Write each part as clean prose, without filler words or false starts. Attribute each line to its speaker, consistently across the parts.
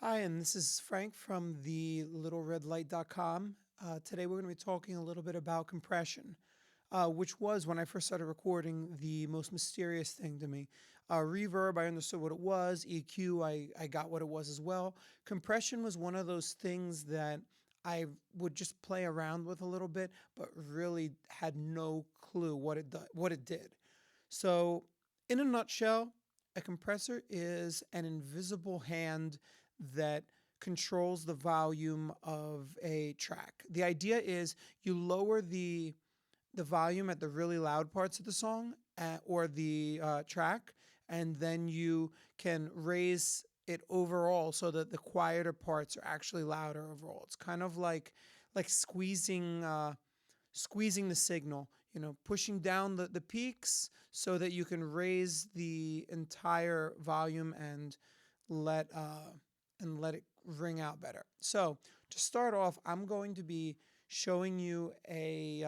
Speaker 1: Hi, and this is Frank from the littleredlight.com. Today we're going to be talking a little bit about compression, which was, when I first started recording, the most mysterious thing to me. Reverb, I understood what it was. EQ, I got what it was as well. Compression was one of those things that I would just play around with a little bit, but really had no clue what it did. So, in a nutshell, a compressor is an invisible hand that controls the volume of a track. The idea is you lower the volume at the really loud parts of the song or the track, and then you can raise it overall so that the quieter parts are actually louder overall. It's kind of like squeezing the signal, pushing down the peaks so that you can raise the entire volume let let it ring out better. So to start off, I'm going to be showing you a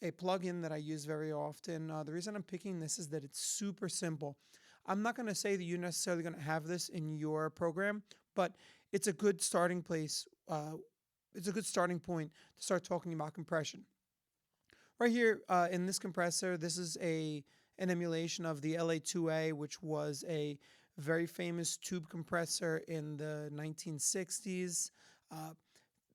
Speaker 1: plugin that I use very often. The reason I'm picking this is that it's super simple. I'm not going to say that you're necessarily going to have this in your program, but it's a good starting place. It's a good starting point to start talking about compression. Right here in this compressor, this is an emulation of the LA2A, which was a very famous tube compressor in the 1960s. Uh,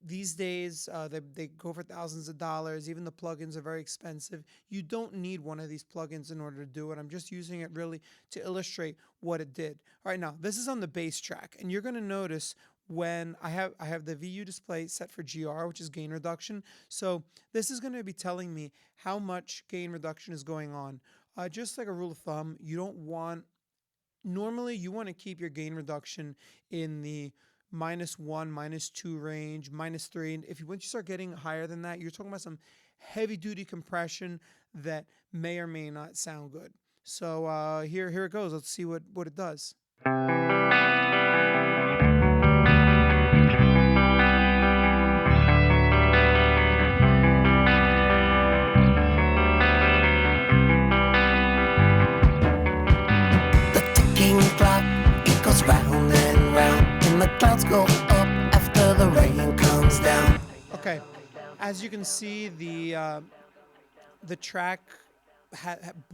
Speaker 1: these days, they go for thousands of dollars. Even the plugins are very expensive. You don't need one of these plugins in order to do it. I'm just using it really to illustrate what it did. All right, now this is on the bass track, and you're going to notice when I have the VU display set for GR, which is gain reduction. So this is going to be telling me how much gain reduction is going on. Just like a rule of thumb, you don't want normally you want to keep your gain reduction in the -1, -2 range, -3. And once you start getting higher than that, you're talking about some heavy duty compression that may or may not sound good. So here it goes. Let's see what it does.
Speaker 2: The ticking clock, it goes round and round, and the clouds go up after the rain comes down.
Speaker 1: Okay, as you can see, the track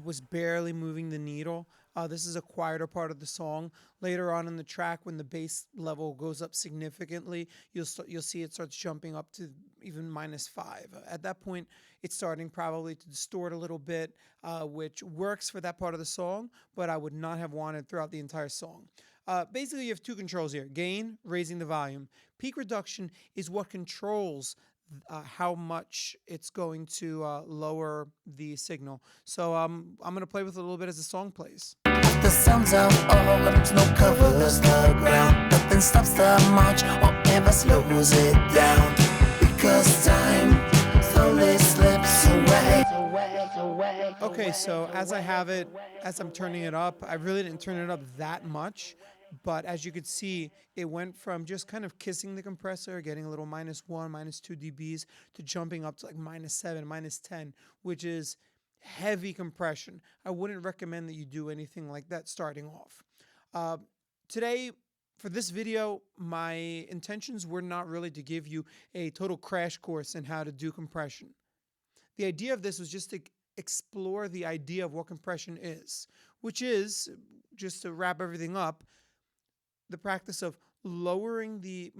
Speaker 1: was barely moving the needle. This is a quieter part of the song. Later on in the track, when the bass level goes up significantly, you'll see it starts jumping up to even -5. At that point, it's starting probably to distort a little bit, which works for that part of the song, but I would not have wanted throughout the entire song. Basically, you have two controls here: gain, raising the volume. Peak reduction is what controls how much it's going to lower the signal. So I'm going to play with it a little bit as the song plays.
Speaker 2: The sounds of all, snow covers the ground. Nothing stops the march or ever slows it down. Because time slowly slips away.
Speaker 1: Okay, so as I'm turning it up, I really didn't turn it up that much. But as you could see, it went from just kind of kissing the compressor, getting a little -1, -2 dBs, to jumping up to like -7, -10, which is heavy compression. I wouldn't recommend that you do anything like that starting off. Uh, Today, for this video, my intentions were not really to give you a total crash course in how to do compression. The idea of this was just to explore the idea of what compression is, which is, just to wrap everything up, the practice of lowering the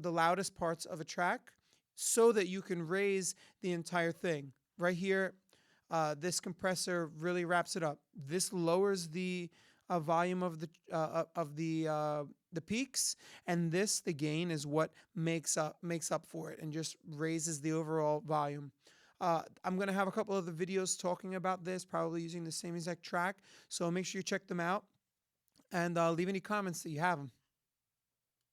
Speaker 1: loudest parts of a track so that you can raise the entire thing. Right here, this compressor really wraps it up. This lowers the volume of the peaks, and the gain, is what makes up for it and just raises the overall volume. I'm going to have a couple of the videos talking about this, probably using the same exact track. So make sure you check them out and leave any comments that you have them.